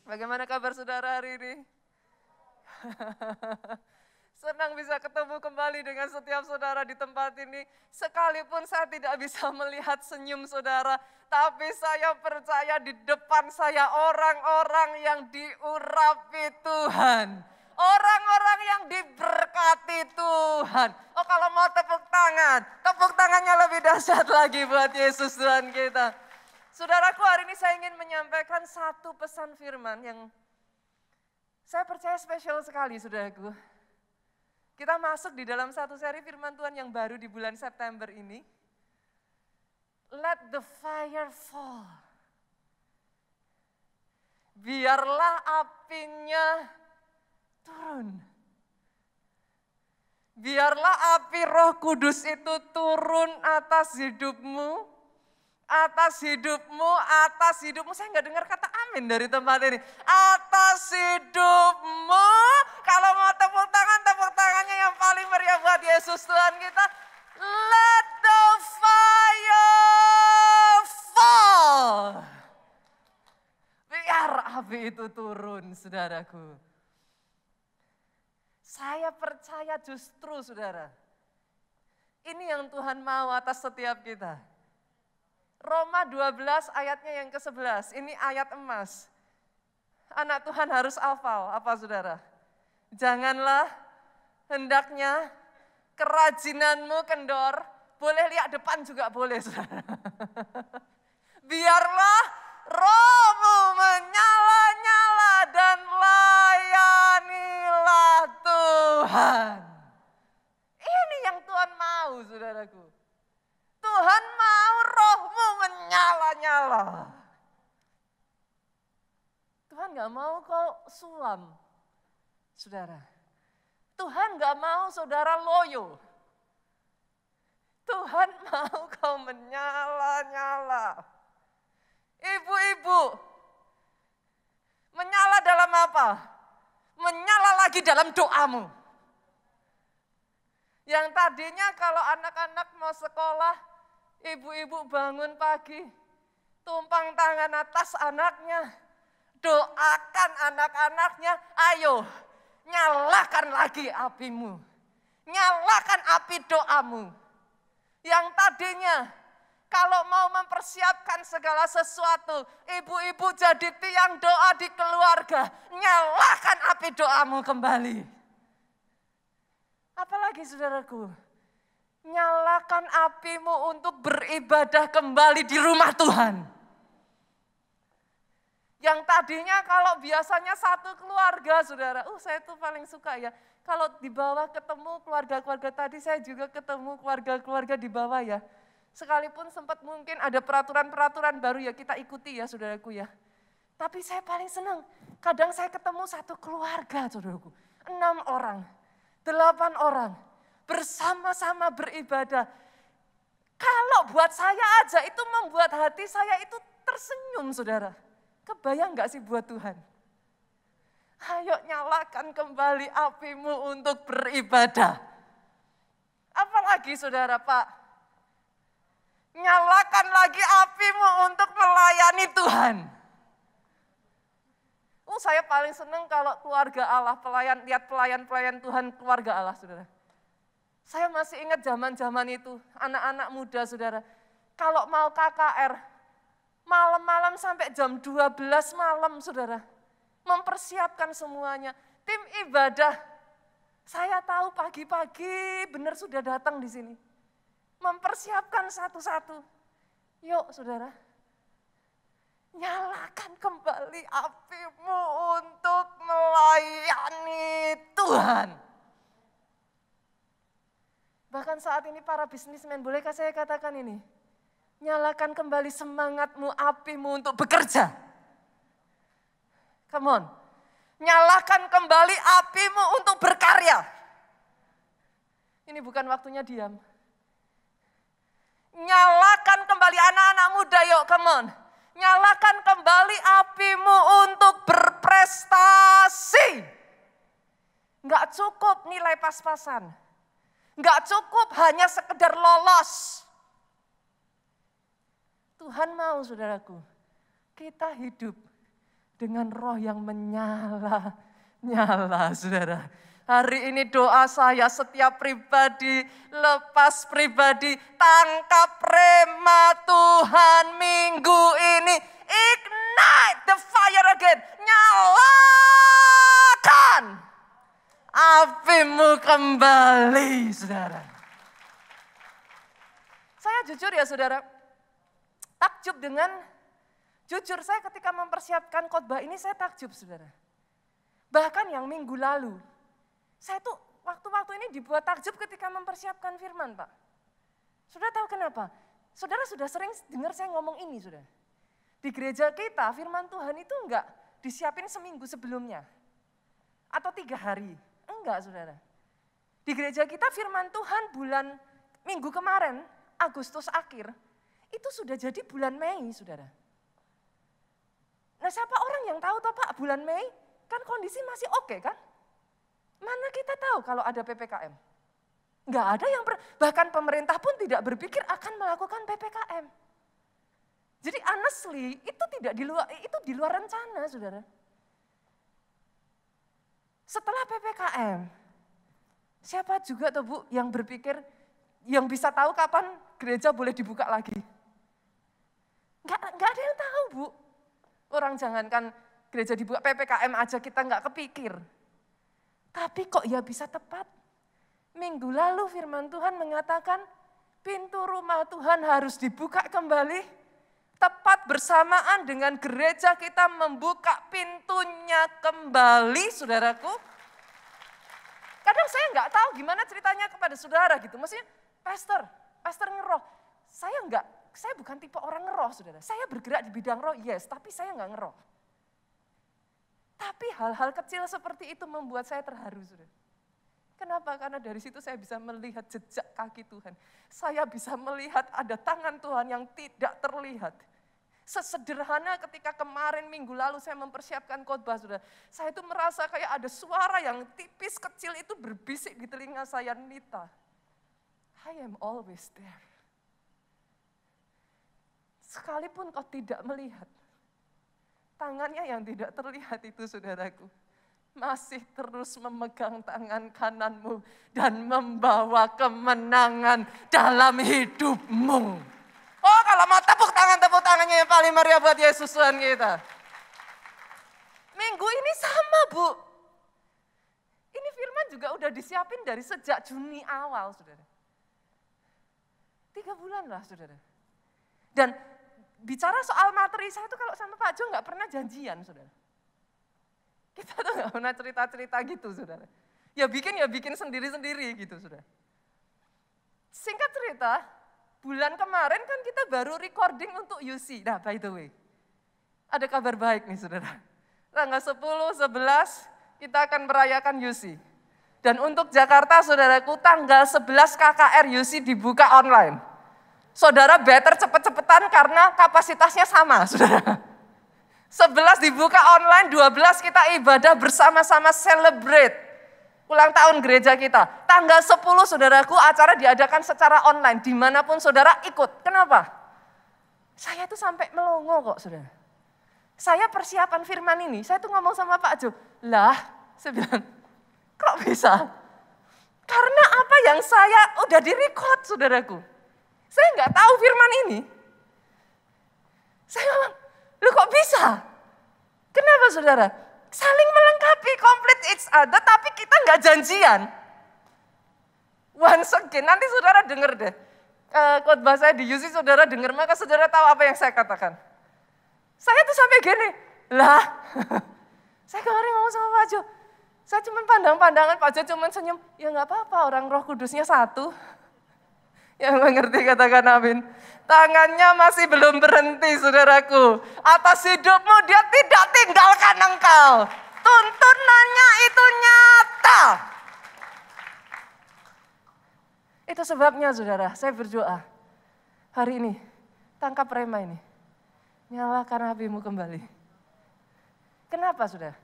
Bagaimana kabar saudara hari ini? Senang bisa ketemu kembali dengan setiap saudara di tempat ini. Sekalipun saya tidak bisa melihat senyum saudara, tapi saya percaya di depan saya orang-orang yang diurapi Tuhan. Orang-orang yang diberkati Tuhan. Oh, kalau mau tepuk tangannya lebih dahsyat lagi buat Yesus Tuhan kita. Saudaraku, hari ini saya ingin menyampaikan satu pesan firman yang saya percaya spesial sekali, saudaraku. Kita masuk di dalam satu seri firman Tuhan yang baru di bulan September ini. Let the fire fall. Biarlah apinya turun. Biarlah api Roh Kudus itu turun atas hidupmu. Atas hidupmu. Saya nggak dengar kata amin dari tempat ini. Atas hidupmu. Kalau mau tepuk tangannya yang paling meriah buat Yesus Tuhan kita. Let the fire fall. Biar api itu turun, saudaraku. Saya percaya justru, saudara. Ini yang Tuhan mau atas setiap kita. Roma 12 ayatnya yang ke-11, ini ayat emas. Anak Tuhan harus hafal, apa saudara? Janganlah hendaknya kerajinanmu kendor, boleh lihat depan juga boleh saudara. Biarlah rohmu menyala-nyala dan layanilah Tuhan. Ini yang Tuhan mau saudaraku. Tuhan mau rohmu menyala-nyala. Tuhan gak mau kau suam, saudara. Tuhan gak mau saudara loyo. Tuhan mau kau menyala-nyala. Ibu-ibu, menyala dalam apa? Menyala lagi dalam doamu. Yang tadinya kalau anak-anak mau sekolah, ibu-ibu bangun pagi, tumpang tangan atas anaknya, doakan anak-anaknya, ayo nyalakan lagi apimu, nyalakan api doamu. Yang tadinya kalau mau mempersiapkan segala sesuatu, ibu-ibu jadi tiang doa di keluarga, nyalakan api doamu kembali. Apalagi saudaraku, nyalakan apimu untuk beribadah kembali di rumah Tuhan. Yang tadinya kalau biasanya satu keluarga, saudara, saya tuh paling suka ya. Kalau di bawah ketemu keluarga-keluarga tadi, saya juga ketemu keluarga-keluarga di bawah ya. Sekalipun sempat mungkin ada peraturan-peraturan baru ya kita ikuti ya saudaraku ya. Tapi saya paling senang, kadang saya ketemu satu keluarga saudaraku, 6 orang. 8 orang bersama-sama beribadah. Kalau buat saya aja itu membuat hati saya itu tersenyum saudara. Kebayang gak sih buat Tuhan? Ayo nyalakan kembali apimu untuk beribadah. Apalagi saudara Pak? Nyalakan lagi apimu untuk melayani Tuhan. Saya paling senang kalau keluarga Allah, lihat pelayan-pelayan Tuhan keluarga Allah, saudara. Saya masih ingat zaman-zaman itu, anak-anak muda, saudara. Kalau mau KKR, malam-malam sampai jam 12 malam, saudara. Mempersiapkan semuanya. Tim ibadah, saya tahu pagi-pagi benar sudah datang di sini. Mempersiapkan satu-satu. Yuk, saudara. Nyalakan kembali apimu untuk melayani Tuhan. Bahkan saat ini para bisnismen, bolehkah saya katakan ini? Nyalakan kembali semangatmu, apimu untuk bekerja. Come on. Nyalakan kembali apimu untuk berkarya. Ini bukan waktunya diam. Nyalakan kembali anak-anak muda, yuk come on. Nyalakan kembali apimu untuk berprestasi. Enggak cukup nilai pas-pasan. Enggak cukup hanya sekedar lolos. Tuhan mau saudaraku, kita hidup dengan roh yang menyala, saudara. Hari ini doa saya setiap pribadi, lepas pribadi, tangkap rema Tuhan minggu ini. Ignite the fire again, nyalakan apimu kembali, saudara. Saya jujur ya saudara, takjub jujur saya ketika mempersiapkan khotbah ini saya takjub saudara. Bahkan yang minggu lalu, saya tuh waktu-waktu ini dibuat takjub ketika mempersiapkan firman Pak. Saudara tahu kenapa? Saudara sudah sering dengar saya ngomong ini saudara. Di gereja kita firman Tuhan itu enggak disiapin seminggu sebelumnya. Atau 3 hari, enggak saudara. Di gereja kita firman Tuhan minggu kemarin, Agustus akhir, itu sudah jadi bulan Mei saudara. Nah siapa orang yang tahu toh Pak bulan Mei kan kondisi masih oke kan? Mana kita tahu kalau ada PPKM? Enggak ada yang bahkan pemerintah pun tidak berpikir akan melakukan PPKM. Jadi honestly itu di luar rencana saudara. Setelah PPKM, siapa juga tuh Bu yang berpikir yang bisa tahu kapan gereja boleh dibuka lagi? Enggak ada yang tahu Bu. Orang jangankan gereja dibuka PPKM aja kita enggak kepikir. Tapi kok ya bisa tepat? Minggu lalu firman Tuhan mengatakan pintu rumah Tuhan harus dibuka kembali. Tepat bersamaan dengan gereja kita membuka pintunya kembali saudaraku. Kadang saya enggak tahu gimana ceritanya kepada saudara gitu. Maksudnya pastor ngeroh. Saya bukan tipe orang ngeroh saudara. Saya bergerak di bidang roh, yes, tapi saya enggak ngeroh. Tapi hal-hal kecil seperti itu membuat saya terharu saudara. Kenapa? Karena dari situ saya bisa melihat jejak kaki Tuhan. Saya bisa melihat ada tangan Tuhan yang tidak terlihat. Sesederhana ketika kemarin minggu lalu saya mempersiapkan khotbah saudara. Saya itu merasa kayak ada suara yang tipis kecil itu berbisik di telinga saya, Nita. I am always there. Sekalipun kau tidak melihat, tangannya yang tidak terlihat itu saudaraku, masih terus memegang tangan kananmu dan membawa kemenangan dalam hidupmu. Oh kalau mau tepuk tangannya yang paling meriah buat Yesus Tuhan kita. Minggu ini sama Bu. Ini firman juga udah disiapin dari sejak Juni awal saudara. 3 bulan lah saudara. Dan bicara soal materi, saya tuh kalau sama Pak Jo nggak pernah janjian, saudara. Kita tuh nggak pernah cerita-cerita gitu, saudara. Ya bikin sendiri-sendiri gitu, saudara. Singkat cerita, bulan kemarin kan kita baru recording untuk UC. Nah, by the way, ada kabar baik nih, saudara. Tanggal 10, 11 kita akan merayakan UC. Dan untuk Jakarta, saudaraku, tanggal 11 KKR UC dibuka online. Saudara better cepet-cepetan karena kapasitasnya sama, saudara. 11 dibuka online, 12 kita ibadah bersama-sama celebrate ulang tahun gereja kita. Tanggal 10 saudaraku acara diadakan secara online, dimanapun saudara ikut. Kenapa? Saya tuh sampai melongo kok saudara. Saya persiapan firman ini, saya tuh ngomong sama Pak Jo, saya bilang, kok bisa? Karena apa yang saya udah direcord saudaraku. Saya nggak tahu firman ini. Saya ngomong, lu kok bisa? Kenapa saudara? Saling melengkapi, complete each other, tapi kita nggak janjian. Once again, nanti saudara dengar deh. Khotbah saya di UC, saudara dengar, maka saudara tahu apa yang saya katakan. Saya tuh sampai gini, saya kemarin ngomong sama Pak Jo, saya cuma pandang-pandangan, Pak Jo cuma senyum, ya nggak apa-apa, orang Roh Kudusnya satu. Yang mengerti katakan amin. Tangannya masih belum berhenti saudaraku. Atas hidupmu dia tidak tinggalkan engkau. Tuntunannya itu nyata. Itu sebabnya saudara, saya berdoa. Hari ini, tangkap rema ini. Nyalakan apimu kembali. Kenapa saudara?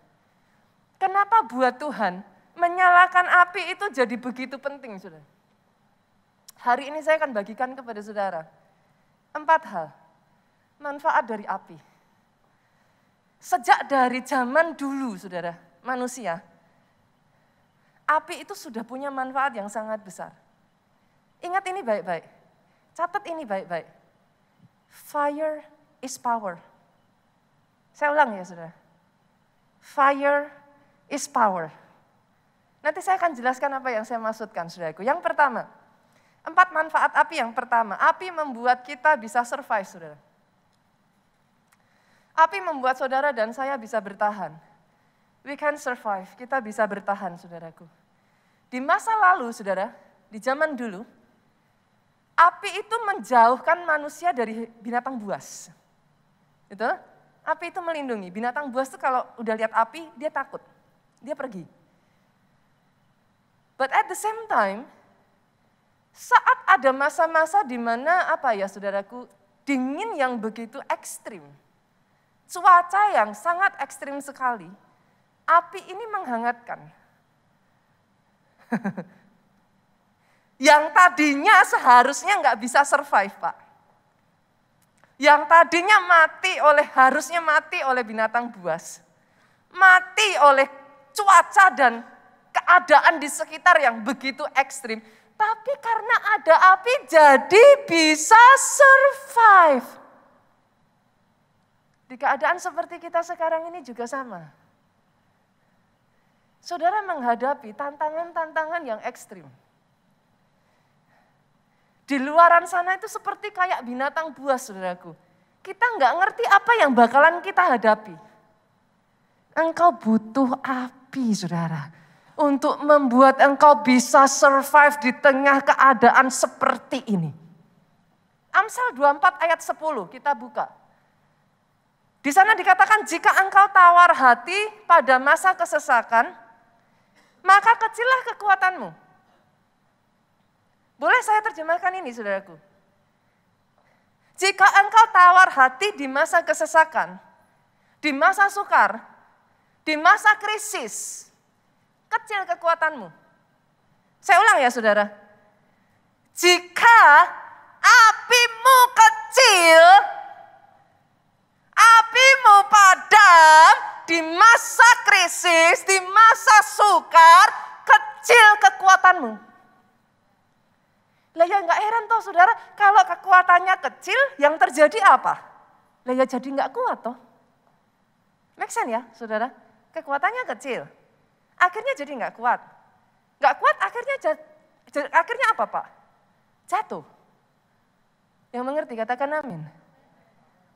Kenapa buat Tuhan menyalakan api itu jadi begitu penting saudara? Hari ini saya akan bagikan kepada saudara 4 hal manfaat dari api. Sejak dari zaman dulu, saudara, manusia, api itu sudah punya manfaat yang sangat besar. Ingat ini baik-baik, catat ini baik-baik. Fire is power. Saya ulang ya, saudara. Fire is power. Nanti saya akan jelaskan apa yang saya maksudkan, saudaraku. Yang pertama, 4 manfaat api. Yang pertama, api membuat kita bisa survive, saudara. Api membuat saudara dan saya bisa bertahan. We can survive, kita bisa bertahan, saudaraku. Di masa lalu, saudara, di zaman dulu, api itu menjauhkan manusia dari binatang buas. Gitu? Api itu melindungi. Binatang buas itu kalau udah lihat api, dia takut. Dia pergi. But at the same time, saat ada masa-masa di mana saudaraku, dingin yang begitu ekstrim, cuaca yang sangat ekstrim sekali, api ini menghangatkan. Yang tadinya seharusnya nggak bisa survive, Pak. Yang tadinya harusnya mati oleh binatang buas. Mati oleh cuaca dan keadaan di sekitar yang begitu ekstrim. Tapi karena ada api jadi bisa survive. Di keadaan seperti kita sekarang ini juga sama. Saudara menghadapi tantangan-tantangan yang ekstrim. Di luaran sana itu seperti kayak binatang buas, saudaraku. Kita nggak ngerti apa yang bakalan kita hadapi. Engkau butuh api, saudara. Untuk membuat engkau bisa survive di tengah keadaan seperti ini. Amsal 24 ayat 10, kita buka. Di sana dikatakan, jika engkau tawar hati pada masa kesesakan, maka kecillah kekuatanmu. Boleh saya terjemahkan ini, saudaraku? Jika engkau tawar hati di masa kesesakan, di masa sukar, di masa krisis, kecil kekuatanmu. Saya ulang ya, saudara. Jika apimu kecil, apimu padam di masa krisis, di masa sukar, kecil kekuatanmu. Lah ya nggak heran toh, saudara, kalau kekuatannya kecil, yang terjadi apa? Lah ya jadi nggak kuat toh. Make sense ya, saudara? Kekuatannya kecil, akhirnya jadi nggak kuat. Nggak kuat akhirnya apa, Pak? Jatuh. Yang mengerti katakan amin.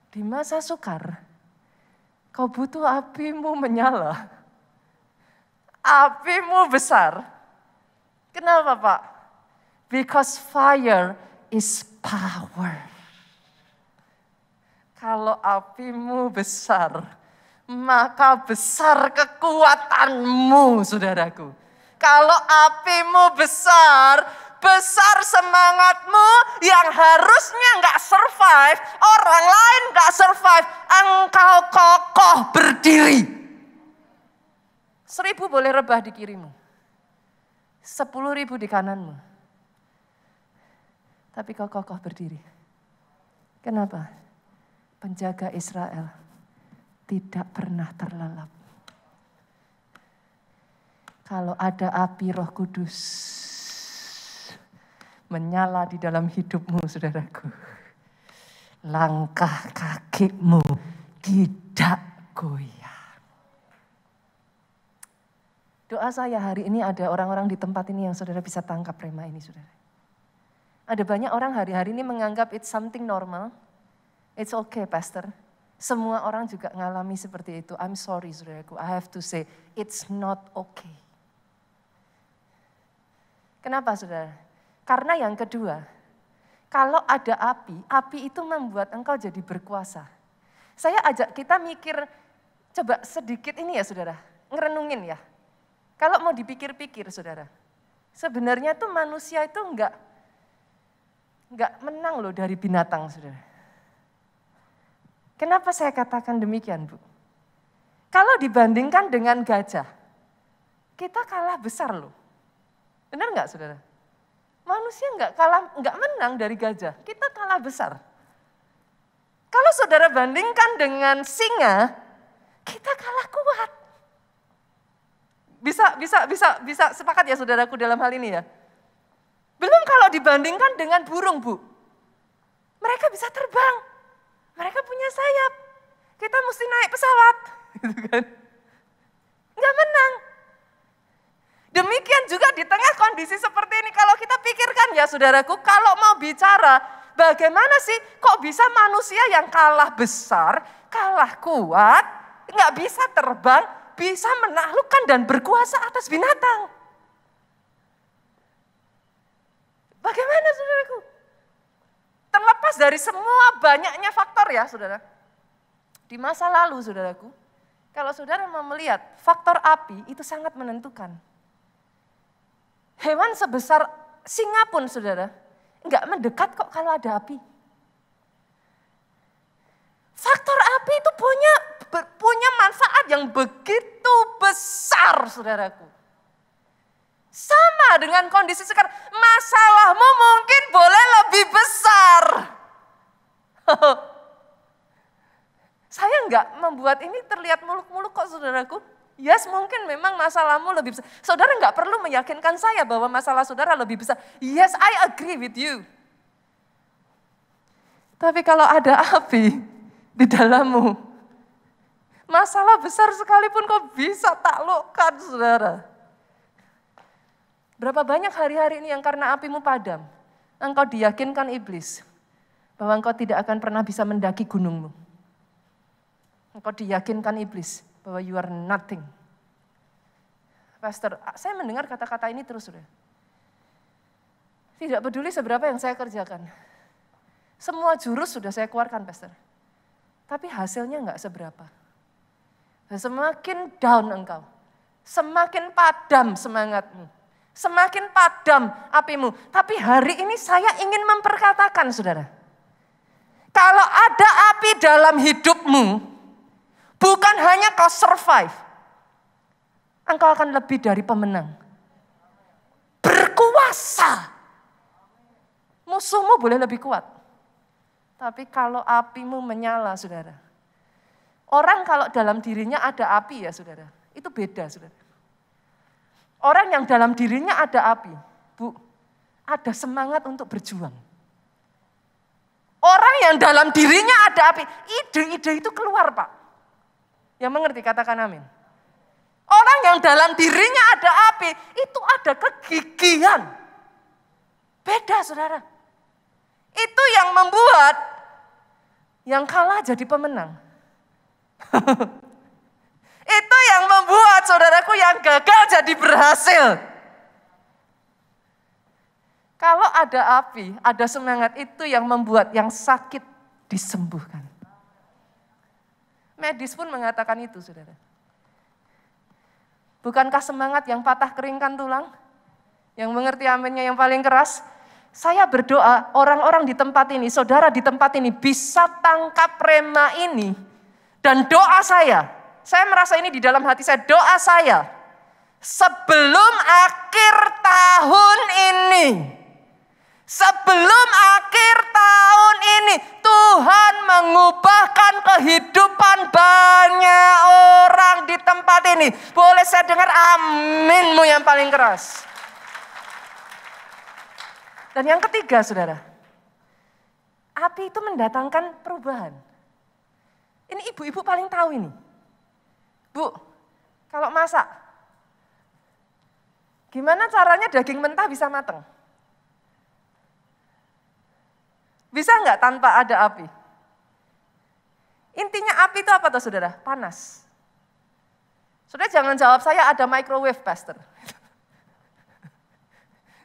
Di masa sukar, kau butuh apimu menyala. Apimu besar. Kenapa, Pak? Because fire is power. Kalau apimu besar, maka besar kekuatanmu, saudaraku. Kalau apimu besar, besar semangatmu yang harusnya nggak survive, orang lain nggak survive, engkau kokoh berdiri. 1000 boleh rebah di kirimu, 10.000 di kananmu. Tapi kau kokoh berdiri. Kenapa? Penjaga Israel tidak pernah terlelap. Kalau ada api Roh Kudus menyala di dalam hidupmu, saudaraku, langkah kakimu tidak goyah. Doa saya hari ini ada orang-orang di tempat ini yang saudara bisa tangkap rema ini, saudara. Ada banyak orang hari-hari ini menganggap it's something normal. It's okay, Pastor. Semua orang juga ngalami seperti itu. I'm sorry, saudaraku. I have to say, it's not okay. Kenapa, saudara? Karena yang kedua, kalau ada api itu membuat engkau jadi berkuasa. Saya ajak kita mikir, coba sedikit ini ya, saudara. Ngerenungin ya. Kalau mau dipikir-pikir, saudara. Sebenarnya tuh manusia itu enggak menang loh dari binatang, saudara. Kenapa saya katakan demikian, Bu? Kalau dibandingkan dengan gajah, kita kalah besar loh. Benar nggak, saudara? Manusia nggak menang dari gajah, kita kalah besar. Kalau saudara bandingkan dengan singa, kita kalah kuat. Bisa sepakat ya saudaraku dalam hal ini ya. Belum kalau dibandingkan dengan burung, Bu. Mereka bisa terbang. Mereka punya sayap. Kita mesti naik pesawat. Gitu kan. Nggak menang. Demikian juga di tengah kondisi seperti ini. Kalau kita pikirkan ya saudaraku, kalau mau bicara bagaimana sih kok bisa manusia yang kalah besar, kalah kuat, nggak bisa terbang, bisa menaklukkan dan berkuasa atas binatang. Bagaimana saudaraku? Terlepas dari semua banyaknya faktor ya saudara. Di masa lalu saudaraku, kalau saudara mau melihat faktor api itu sangat menentukan. Hewan sebesar singa pun saudara, enggak mendekat kok kalau ada api. Faktor api itu punya manfaat yang begitu besar saudaraku. Sama dengan kondisi sekarang, masalahmu mungkin boleh lebih besar. Saya enggak membuat ini terlihat muluk-muluk kok saudaraku. Yes, mungkin memang masalahmu lebih besar. Saudara enggak perlu meyakinkan saya bahwa masalah saudara lebih besar. Yes, I agree with you. Tapi kalau ada api di dalammu, masalah besar sekalipun kau bisa taklukkan saudara. Berapa banyak hari-hari ini yang karena apimu padam, engkau diyakinkan iblis bahwa engkau tidak akan pernah bisa mendaki gunungmu. Engkau diyakinkan iblis bahwa you are nothing. Pastor, saya mendengar kata-kata ini terus sudah. Tidak peduli seberapa yang saya kerjakan. Semua jurus sudah saya keluarkan, Pastor. Tapi hasilnya enggak seberapa. Semakin down engkau, semakin padam semangatmu. Semakin padam apimu. Tapi hari ini saya ingin memperkatakan saudara. Kalau ada api dalam hidupmu, bukan hanya kau survive. Engkau akan lebih dari pemenang. Berkuasa. Musuhmu boleh lebih kuat. Tapi kalau apimu menyala saudara. Orang kalau dalam dirinya ada api ya saudara. Itu beda saudara. Orang yang dalam dirinya ada api, Bu, ada semangat untuk berjuang. Orang yang dalam dirinya ada api, ide-ide itu keluar Pak. Yang mengerti katakan amin. Orang yang dalam dirinya ada api, itu ada kegigihan. Beda saudara. Itu yang membuat yang kalah jadi pemenang. Itu yang membuat saudaraku yang gagal jadi berhasil. Kalau ada api, ada semangat, itu yang membuat yang sakit disembuhkan. Medis pun mengatakan itu saudara. Bukankah semangat yang patah keringkan tulang? Yang mengerti aminnya yang paling keras? Saya berdoa orang-orang di tempat ini, saudara di tempat ini bisa tangkap rema ini. Dan doa saya merasa ini di dalam hati saya, doa saya. Sebelum akhir tahun ini, sebelum akhir tahun ini, Tuhan mengubahkan kehidupan banyak orang di tempat ini. Boleh saya dengar aminmu yang paling keras. Dan yang ketiga saudara, api itu mendatangkan perubahan. Ini ibu-ibu paling tahu ini. Bu, kalau masak, gimana caranya daging mentah bisa matang? Bisa enggak tanpa ada api? Intinya api itu apa tuh saudara? Panas. Saudara jangan jawab saya ada microwave, Pastor.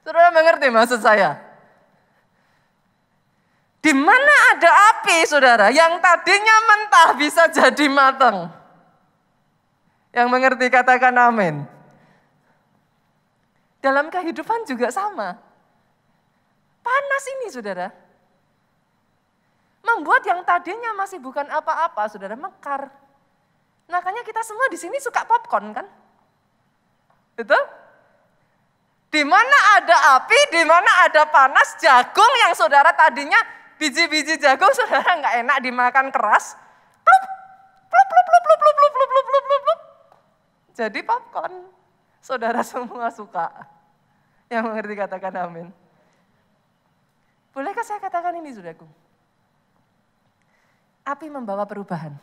Saudara mengerti maksud saya? Di mana ada api saudara yang tadinya mentah bisa jadi matang? Yang mengerti katakan amin. Dalam kehidupan juga sama. Panas ini saudara. Membuat yang tadinya masih bukan apa-apa saudara mekar. Makanya kita semua di sini suka popcorn kan? Betul? Di mana ada api, di mana ada panas, jagung yang saudara tadinya biji-biji jagung saudara nggak enak dimakan keras. Plup, plup, plup, plup, plup, plup, plup, plup. jadi popcorn. Saudara semua suka. Yang mengerti katakan amin. Bolehkah saya katakan ini, saudaraku? Api membawa perubahan.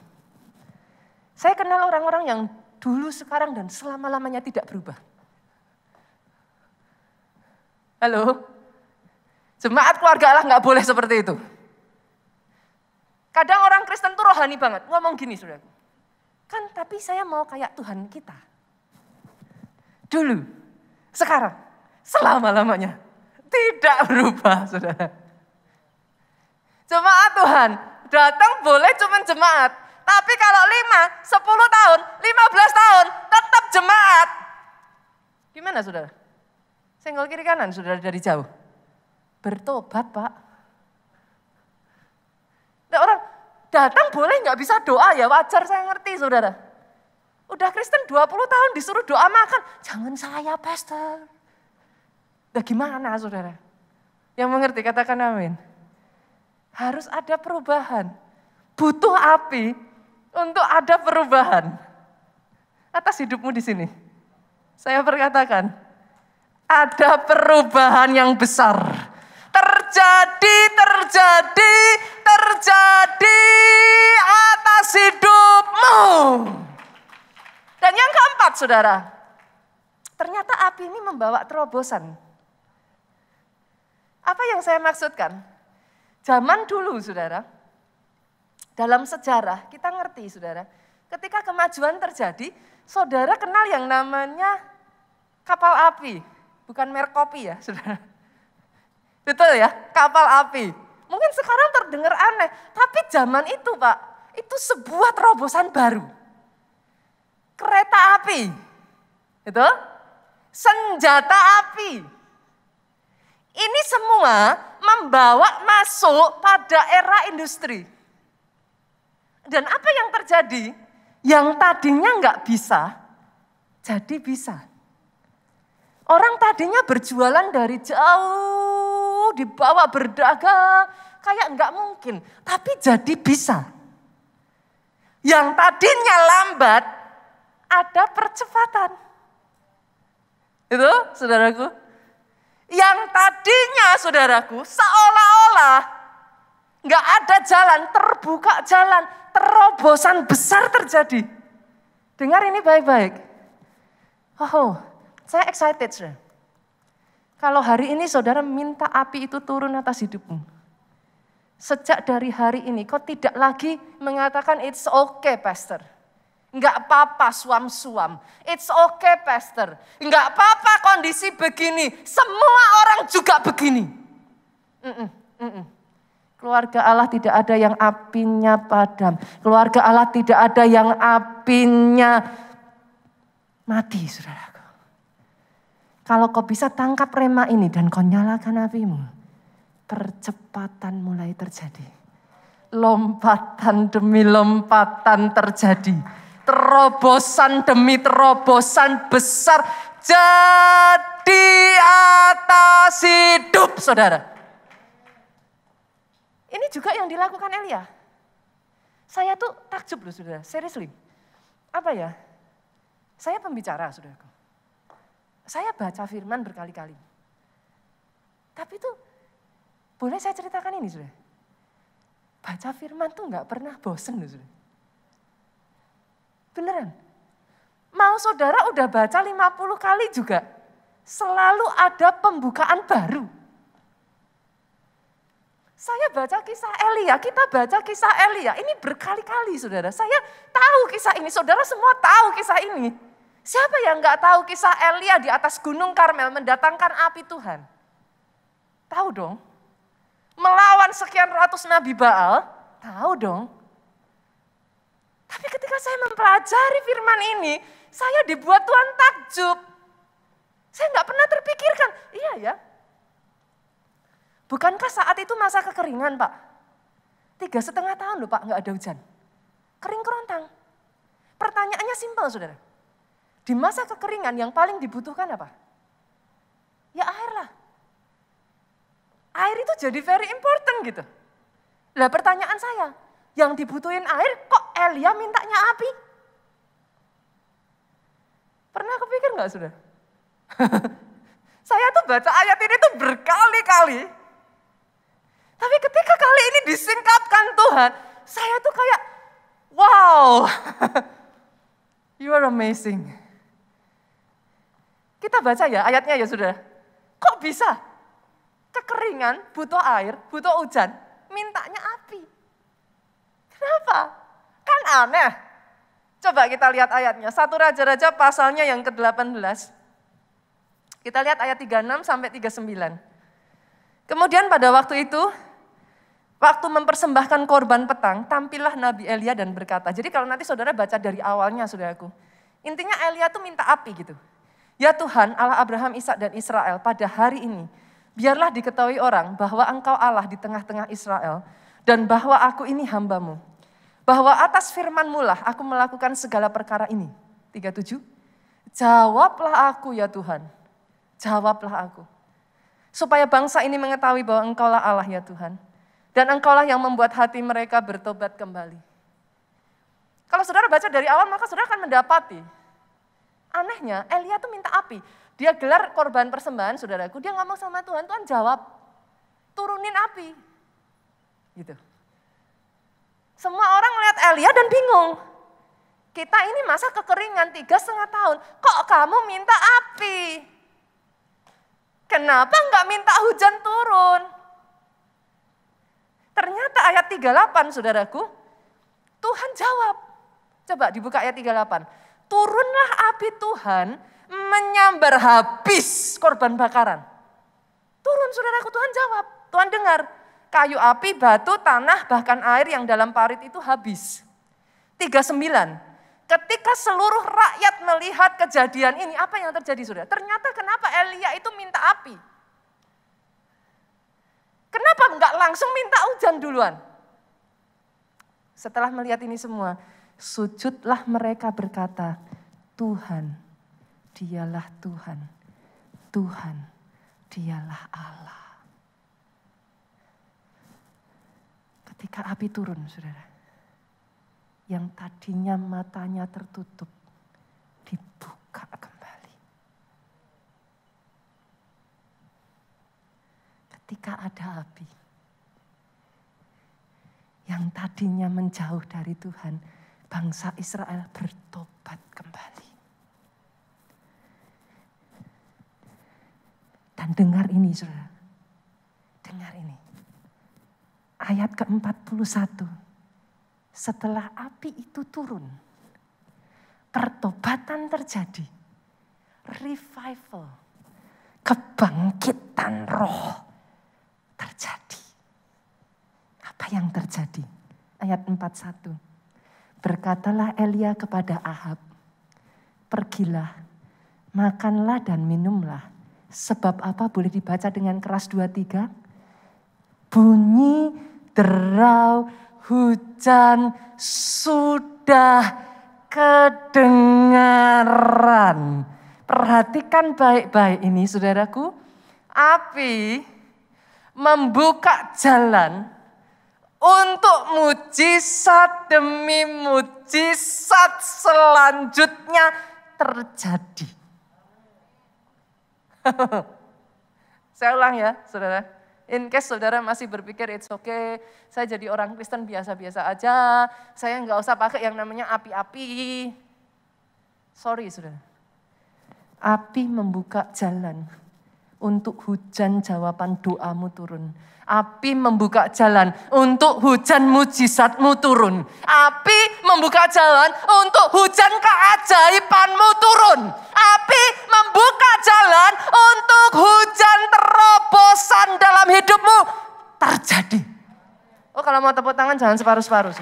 Saya kenal orang-orang yang dulu, sekarang, dan selama-lamanya tidak berubah. Halo? Jemaat keluarga Allah nggak boleh seperti itu. Kadang orang Kristen tuh rohani banget, ngomong gini, saudaraku. Kan tapi saya mau kayak Tuhan kita. Dulu, sekarang, selama-lamanya. Tidak berubah, saudara. Jemaat Tuhan, datang boleh cuma jemaat. Tapi kalau 5, 10 tahun, 15 tahun, tetap jemaat. Gimana, saudara? Senggol kiri kanan, saudara, dari jauh. Bertobat, Pak. Nah, orang datang boleh nggak bisa doa, ya wajar, saya ngerti, saudara. Udah Kristen 20 tahun disuruh doa makan. Jangan saya, pastor. Nah gimana, saudara? Yang mengerti katakan amin. Harus ada perubahan. Butuh api untuk ada perubahan. Atas hidupmu di sini. Saya perkatakan, ada perubahan yang besar. Terjadi atas hidupmu. Dan yang keempat, saudara, ternyata api ini membawa terobosan. Apa yang saya maksudkan? Zaman dulu, saudara, dalam sejarah kita ngerti, saudara, ketika kemajuan terjadi, saudara kenal yang namanya kapal api, bukan merek kopi ya, saudara. Betul ya, kapal api. Mungkin sekarang terdengar aneh, tapi zaman itu, Pak, itu sebuah terobosan baru. Kereta api, itu senjata api. Ini semua membawa masuk pada era industri. Dan apa yang terjadi? Yang tadinya nggak bisa, jadi bisa. Orang tadinya berjualan dari jauh, dibawa berdagang, kayak nggak mungkin. Tapi jadi bisa. Yang tadinya lambat, ada percepatan. Itu, saudaraku. Yang tadinya, saudaraku, seolah-olah nggak ada jalan, terbuka jalan, terobosan besar terjadi. Dengar ini baik-baik. Oh, saya excited, saudara. Kalau hari ini saudara minta api itu turun atas hidupmu. Sejak dari hari ini kau tidak lagi mengatakan it's okay, pastor. Enggak apa-apa suam-suam. It's okay, pastor. Enggak apa-apa kondisi begini. Semua orang juga begini. Keluarga Allah tidak ada yang apinya padam. Keluarga Allah tidak ada yang apinya mati, saudaraku. Kalau kau bisa tangkap rema ini dan kau nyalakan apimu, percepatan mulai terjadi. Lompatan demi lompatan terjadi. Terobosan demi terobosan besar jadi atas hidup, saudara. Ini juga yang dilakukan Elia. Saya tuh takjub loh, saudara, seriously. Apa ya? Saya pembicara, saudaraku. Saya baca firman berkali-kali. Tapi tuh, boleh saya ceritakan ini, saudara? Baca firman tuh gak pernah bosen loh, saudara. Beneran. Mau saudara udah baca 50 kali juga, selalu ada pembukaan baru. Saya baca kisah Elia, kita baca kisah Elia, ini berkali-kali, saudara. Saya tahu kisah ini, saudara semua tahu kisah ini. Siapa yang gak tahu kisah Elia di atas gunung Karmel mendatangkan api Tuhan? Tahu dong. Melawan sekian ratus nabi Baal, tahu dong. Tapi ketika saya mempelajari firman ini, saya dibuat Tuhan takjub. Saya nggak pernah terpikirkan, iya ya. Bukankah saat itu masa kekeringan, Pak? 3,5 tahun loh, Pak, nggak ada hujan. Kering kerontang. Pertanyaannya simpel, saudara. Di masa kekeringan yang paling dibutuhkan apa? Ya air lah. Air itu jadi very important gitu. Lah pertanyaan saya, yang dibutuhin air kok Elia mintanya api? enggak sudah? Saya tuh baca ayat ini tuh berkali-kali. Tapi ketika kali ini disingkapkan Tuhan, saya tuh kayak, wow, you are amazing. Kita baca ya ayatnya ya sudah. Kok bisa? Kekeringan, butuh air, butuh hujan, mintanya api. Kenapa? Kan aneh. Coba kita lihat ayatnya. 1 Raja-Raja pasalnya yang ke-18. Kita lihat ayat 36 sampai 39. Kemudian pada waktu itu, waktu mempersembahkan korban petang, tampillah Nabi Elia dan berkata. Jadi kalau nanti saudara baca dari awalnya saudaraku. Intinya Elia tuh minta api gitu. Ya Tuhan Allah Abraham, Ishak dan Israel pada hari ini. Biarlah diketahui orang bahwa engkau Allah di tengah-tengah Israel. Dan bahwa aku ini hambamu. Bahwa atas firman-Mu lah aku melakukan segala perkara ini. 37. Jawablah aku ya Tuhan. Jawablah aku. Supaya bangsa ini mengetahui bahwa engkaulah Allah ya Tuhan. Dan engkaulah yang membuat hati mereka bertobat kembali. Kalau saudara baca dari awal maka saudara akan mendapati. Anehnya Elia tuh minta api. Dia gelar korban persembahan saudaraku. Dia ngomong sama Tuhan, Tuhan jawab. Turunin api. Gitu. Semua orang melihat Elia dan bingung. Kita ini masa kekeringan 3,5 tahun. Kok kamu minta api? Kenapa enggak minta hujan turun? Ternyata ayat 38 saudaraku, Tuhan jawab. Coba dibuka ayat 38. Turunlah api Tuhan menyambar habis korban bakaran. Turun saudaraku, Tuhan jawab. Tuhan dengar. Kayu api, batu, tanah, bahkan air yang dalam parit itu habis. 39. Ketika seluruh rakyat melihat kejadian ini, apa yang terjadi saudara? Ternyata kenapa Elia itu minta api? Kenapa enggak langsung minta hujan duluan? Setelah melihat ini semua, sujudlah mereka berkata, Tuhan, dialah Tuhan. Tuhan, dialah Allah. Ketika api turun, saudara, yang tadinya matanya tertutup, dibuka kembali. Ketika ada api, yang tadinya menjauh dari Tuhan, bangsa Israel bertobat kembali. Dan dengar ini, saudara, dengar ini. Ayat ke-41, setelah api itu turun, pertobatan terjadi, revival, kebangkitan roh terjadi. Apa yang terjadi? Ayat 41, berkatalah Elia kepada Ahab, pergilah, makanlah dan minumlah. Sebab apa? Boleh dibaca dengan keras 2-3. Bunyi derau hujan sudah kedengaran. Perhatikan baik-baik ini saudaraku. Api membuka jalan untuk mujizat demi mujizat selanjutnya terjadi. Saya ulang ya saudara. In case saudara masih berpikir it's okay, saya jadi orang Kristen biasa-biasa aja, saya nggak usah pakai yang namanya api-api. Sorry saudara. Api membuka jalan untuk hujan jawaban doamu turun. Api membuka jalan untuk hujan mujizatmu turun. Api membuka jalan untuk hujan keajaibanmu turun. Api membuka jalan untuk hujan terobosan dalam hidupmu terjadi. Oh, kalau mau tepuk tangan jangan separuh-separuh.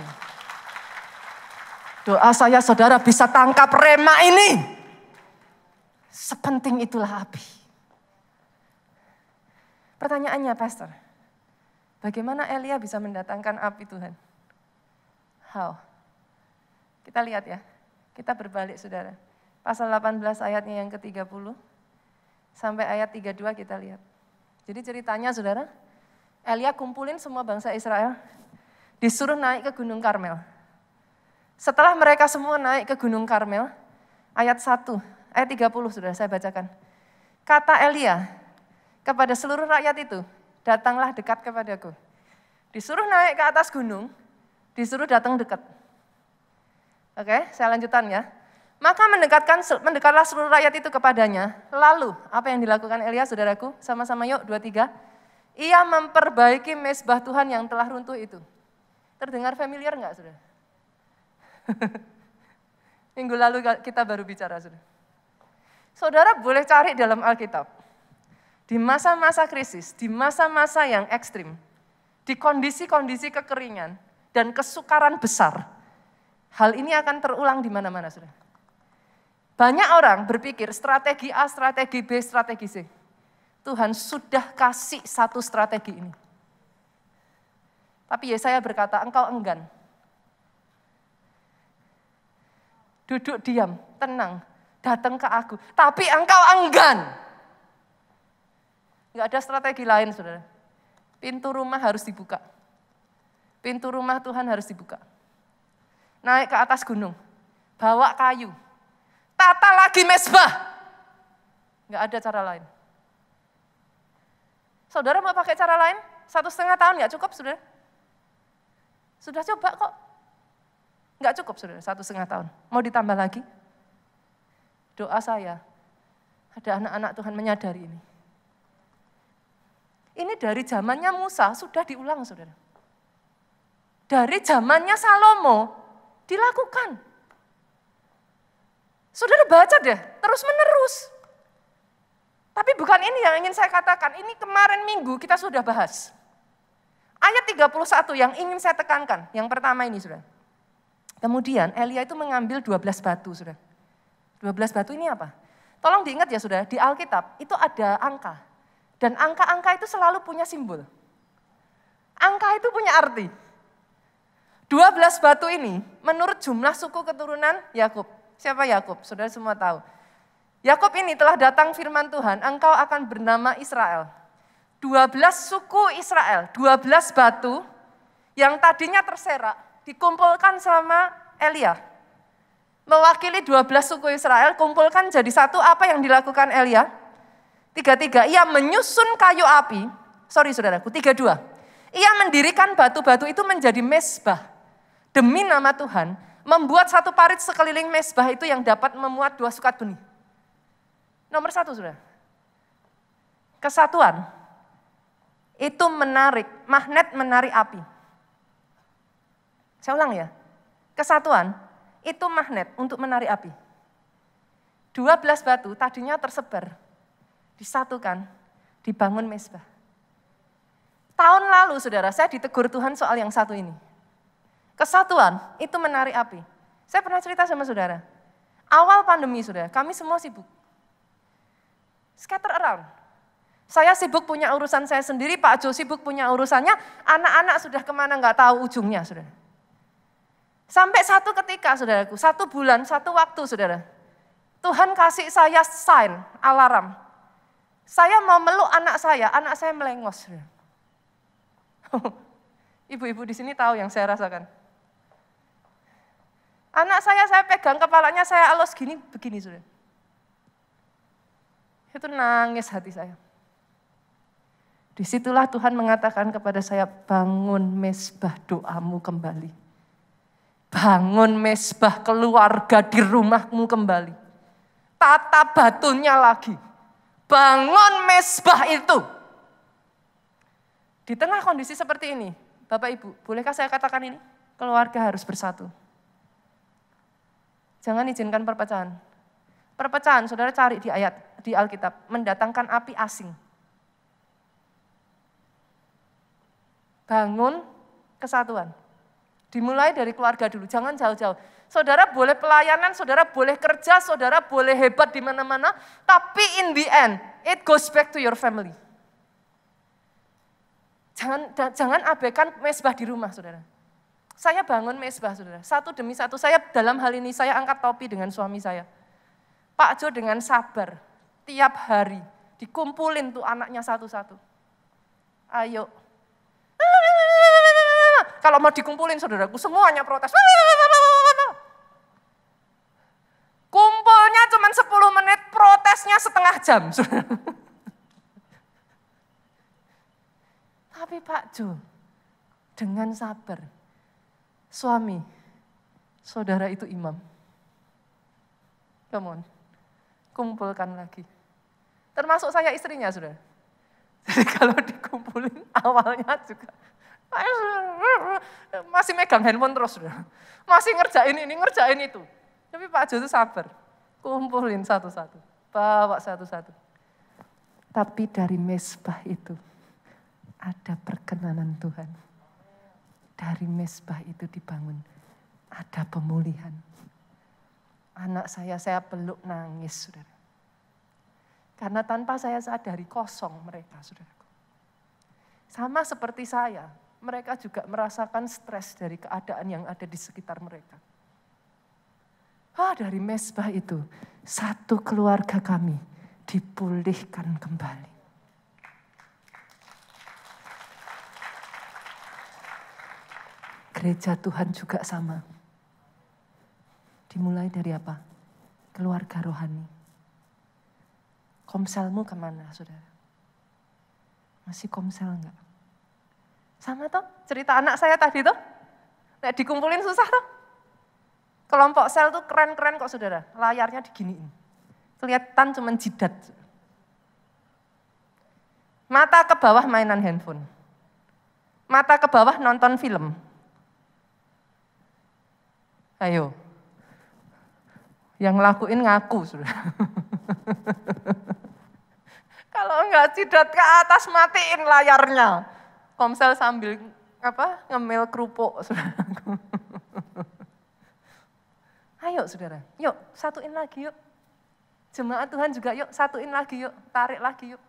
Doa saya saudara bisa tangkap rema ini. Sepenting itulah api. Pertanyaannya, Pastor, bagaimana Elia bisa mendatangkan api Tuhan? How? Kita lihat ya, kita berbalik saudara. Pasal 18 ayatnya yang ke-30 sampai ayat 32 kita lihat. Jadi ceritanya saudara, Elia kumpulin semua bangsa Israel, disuruh naik ke Gunung Karmel. Setelah mereka semua naik ke Gunung Karmel, ayat 1, ayat 30 saudara saya bacakan. Kata Elia kepada seluruh rakyat itu, datanglah dekat kepadaku. Disuruh naik ke atas gunung, disuruh datang dekat. Oke, saya lanjutkan ya. Maka mendekatlah seluruh rakyat itu kepadanya. Lalu, apa yang dilakukan Elia, saudaraku? Sama-sama yuk, 2, 3. Ia memperbaiki mezbah Tuhan yang telah runtuh itu. Terdengar familiar enggak, saudara? Minggu lalu kita baru bicara, saudara. Saudara boleh cari dalam Alkitab. Di masa-masa krisis, di masa-masa yang ekstrim, di kondisi-kondisi kekeringan dan kesukaran besar, hal ini akan terulang di mana-mana, saudara. Banyak orang berpikir strategi A, strategi B, strategi C. Tuhan sudah kasih satu strategi ini. Tapi Yesaya berkata, engkau enggan. Duduk diam, tenang, datang ke aku. Tapi engkau enggan. Enggak ada strategi lain, saudara. Pintu rumah harus dibuka. Pintu rumah Tuhan harus dibuka. Naik ke atas gunung, bawa kayu, tata lagi mezbah. Enggak ada cara lain. Saudara mau pakai cara lain? 1,5 tahun enggak cukup, saudara? Sudah coba kok. Enggak cukup, saudara, 1,5 tahun. Mau ditambah lagi? Doa saya, ada anak-anak Tuhan menyadari ini. Ini dari zamannya Musa sudah diulang, saudara. Dari zamannya Salomo dilakukan. Saudara baca deh, terus menerus. Tapi bukan ini yang ingin saya katakan, ini kemarin minggu kita sudah bahas. Ayat 31 yang ingin saya tekankan, yang pertama ini, saudara. Kemudian Elia itu mengambil 12 batu, saudara. 12 batu ini apa? Tolong diingat ya, saudara, di Alkitab itu ada angka. Dan angka-angka itu selalu punya simbol. Angka itu punya arti. 12 batu ini menurut jumlah suku keturunan Yakub. Siapa Yakub? Saudara semua tahu. Yakub ini telah datang firman Tuhan, engkau akan bernama Israel. 12 suku Israel, 12 batu yang tadinya terserak, dikumpulkan sama Elia. Mewakili 12 suku Israel, kumpulkan jadi satu. Apa yang dilakukan Elia? 3, ia menyusun kayu api, saudaraku, 3, ia mendirikan batu-batu itu menjadi mezbah. Demi nama Tuhan, membuat satu parit sekeliling mezbah itu yang dapat memuat 2 sukat benih. Nomor 1, saudara. Kesatuan, itu magnet menarik api. Saya ulang ya, kesatuan, itu magnet untuk menarik api. 12 batu tadinya tersebar, disatukan, dibangun mezbah. Tahun lalu, saudara, saya ditegur Tuhan soal yang satu ini. Kesatuan itu menarik api. Saya pernah cerita sama saudara. Awal pandemi, saudara, kami semua sibuk. Scatter around. Saya sibuk punya urusan saya sendiri, Pak Jo sibuk punya urusannya, anak-anak sudah kemana nggak tahu ujungnya, saudara. Sampai satu ketika, saudaraku, 1 bulan, 1 waktu, saudara. Tuhan kasih saya sign, alarm. Saya mau meluk anak saya melengos. Ibu-ibu di sini tahu yang saya rasakan. Anak saya pegang kepalanya, saya elus begini, saudara. Itu nangis hati saya. Disitulah Tuhan mengatakan kepada saya, bangun mezbah doamu kembali. Bangun mezbah keluarga di rumahmu kembali. Tata batunya lagi. Bangun mezbah itu. Di tengah kondisi seperti ini, Bapak Ibu, bolehkah saya katakan ini? Keluarga harus bersatu. Jangan izinkan perpecahan. Perpecahan, saudara cari di ayat, di Alkitab, mendatangkan api asing. Bangun kesatuan. Dimulai dari keluarga dulu, jangan jauh-jauh. Saudara boleh pelayanan, saudara boleh kerja, saudara boleh hebat di mana-mana, tapi in the end, it goes back to your family. Jangan abaikan mezbah di rumah, saudara. Saya bangun mezbah, saudara. 1 demi 1, saya dalam hal ini, saya angkat topi dengan suami saya. Pak Jo dengan sabar, tiap hari, dikumpulin tuh anaknya satu-satu. Ayo. Kalau mau dikumpulin, saudaraku, semuanya protes. Kumpulnya cuma 10 menit, prosesnya setengah jam. Tapi Pak Jo, dengan sabar, suami, saudara itu imam. Come on, kumpulkan lagi. Termasuk saya istrinya, saudara. Jadi kalau dikumpulin awalnya juga masih megang handphone terus, saudara. Masih ngerjain ini, ngerjain itu. Tapi Pak Jo itu sabar, kumpulin satu-satu, bawa satu-satu. Tapi dari mezbah itu ada perkenanan Tuhan. Dari mezbah itu dibangun, ada pemulihan. Anak saya peluk nangis, saudara. Karena tanpa saya sadari kosong mereka, saudaraku. Sama seperti saya, mereka juga merasakan stres dari keadaan yang ada di sekitar mereka. Dari mezbah itu, satu keluarga kami dipulihkan kembali. Gereja Tuhan juga sama. Dimulai dari apa? Keluarga rohani. Komselmu kemana, saudara? Masih komsel enggak? Sama toh, cerita anak saya tadi toh. Nek dikumpulin susah toh. Kelompok sel tuh keren-keren kok, saudara. Layarnya diginiin. Kelihatan cuman jidat. Mata ke bawah mainan handphone. Mata ke bawah nonton film. Ayo. Yang lakuin ngaku, saudara. Kalau enggak jidat ke atas, matiin layarnya. Komsel sambil ngemil kerupuk, saudara. Ayo saudara, yuk satuin lagi yuk. Jemaat Tuhan juga yuk satuin lagi yuk, tarik lagi yuk.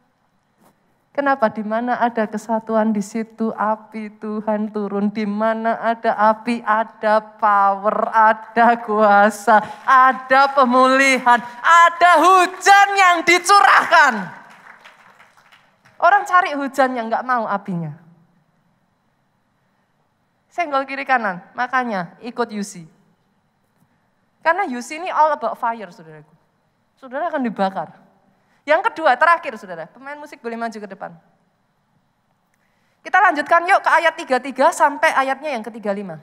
Kenapa? Di mana ada kesatuan di situ api Tuhan turun. Di mana ada api ada power, ada kuasa, ada pemulihan, ada hujan yang dicurahkan. Orang cari hujan yang nggak mau apinya. Senggol kiri kanan, makanya ikut UC. Karena UC ini all about fire, saudaraku. Saudara akan dibakar. Yang kedua, terakhir saudara, pemain musik boleh maju ke depan. Kita lanjutkan yuk ke ayat 33 sampai ayatnya yang ke-35.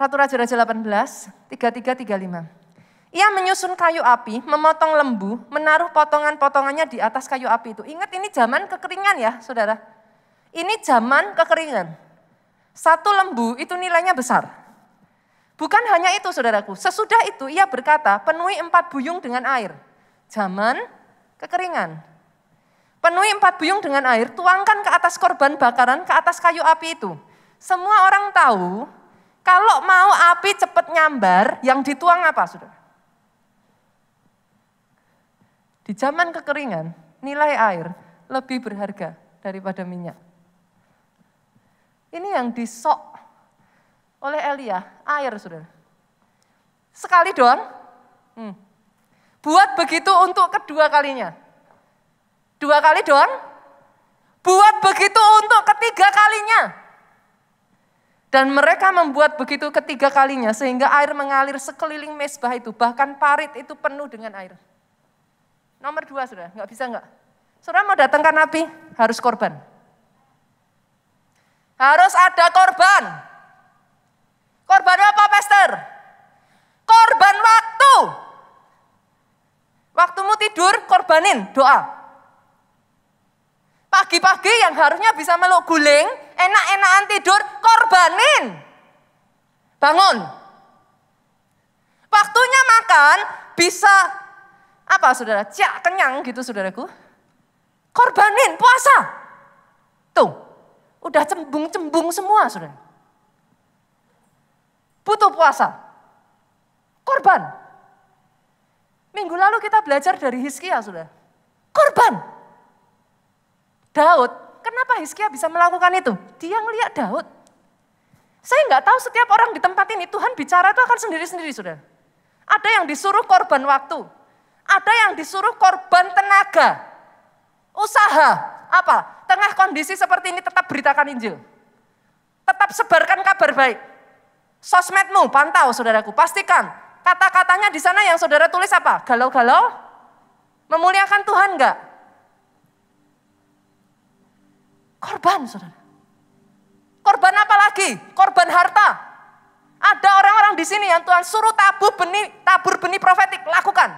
Ratu Raja-Raja 18, 33-35. Ia menyusun kayu api, memotong lembu, menaruh potongan-potongannya di atas kayu api itu. Ingat ini zaman kekeringan ya saudara. Ini zaman kekeringan. Satu lembu itu nilainya besar. Bukan hanya itu saudaraku, sesudah itu ia berkata, penuhi 4 buyung dengan air. Zaman kekeringan. Penuhi 4 buyung dengan air, tuangkan ke atas korban bakaran, ke atas kayu api itu. Semua orang tahu, kalau mau api cepat nyambar, yang dituang apa saudara? Di zaman kekeringan, nilai air lebih berharga daripada minyak. Ini yang disok oleh Elia, air saudara. Sekali doang, buat begitu untuk kedua kalinya. 2 kali doang, buat begitu untuk ketiga kalinya. Dan mereka membuat begitu ketiga kalinya sehingga air mengalir sekeliling mezbah itu. Bahkan parit itu penuh dengan air. Nomor 2 saudara, nggak bisa nggak? Saudara mau datangkan api, harus korban. Harus ada korban. Korban apa, Pastor? Korban waktu. Waktumu tidur, korbanin, doa. Pagi-pagi yang harusnya bisa meluk guling, enak-enakan tidur, korbanin. Bangun. Waktunya makan, bisa apa saudara, cak kenyang gitu saudaraku. Korbanin, puasa. Tuh, udah cembung-cembung semua saudara. Butuh puasa. Korban. Minggu lalu kita belajar dari Hizkia saudara. Korban. Daud, kenapa Hizkia bisa melakukan itu? Dia ngelihat Daud. Saya nggak tahu setiap orang di tempat ini Tuhan bicara itu akan sendiri-sendiri saudara. Ada yang disuruh korban waktu. Ada yang disuruh korban tenaga, usaha, apa? Tengah kondisi seperti ini tetap beritakan Injil. Tetap sebarkan kabar baik. Sosmedmu, pantau saudaraku, pastikan. Kata-katanya di sana yang saudara tulis apa? Galau-galau, Memuliakan Tuhan enggak? Korban, saudara. Korban apa lagi? Korban harta. Ada orang-orang di sini yang Tuhan suruh tabur benih profetik, lakukan.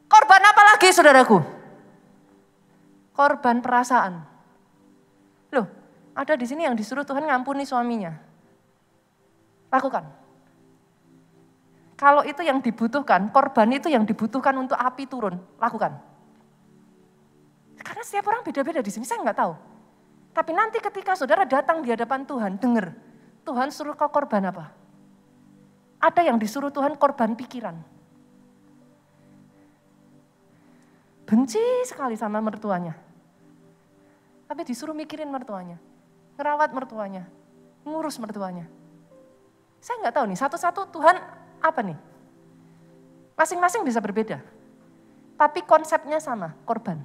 Korban apa lagi, saudaraku? Korban perasaan. Loh, ada di sini yang disuruh Tuhan ngampuni suaminya. Lakukan. Kalau itu yang dibutuhkan, korban itu yang dibutuhkan untuk api turun, lakukan. Karena setiap orang beda-beda di sini, saya nggak tahu. Tapi nanti ketika saudara datang di hadapan Tuhan, dengar, Tuhan suruh kau korban apa? Ada yang disuruh Tuhan korban pikiran. Benci sekali sama mertuanya. Tapi disuruh mikirin mertuanya, ngerawat mertuanya, ngurus mertuanya. Saya nggak tahu nih, satu-satu Tuhan apa nih? Masing-masing bisa berbeda. Tapi konsepnya sama, korban.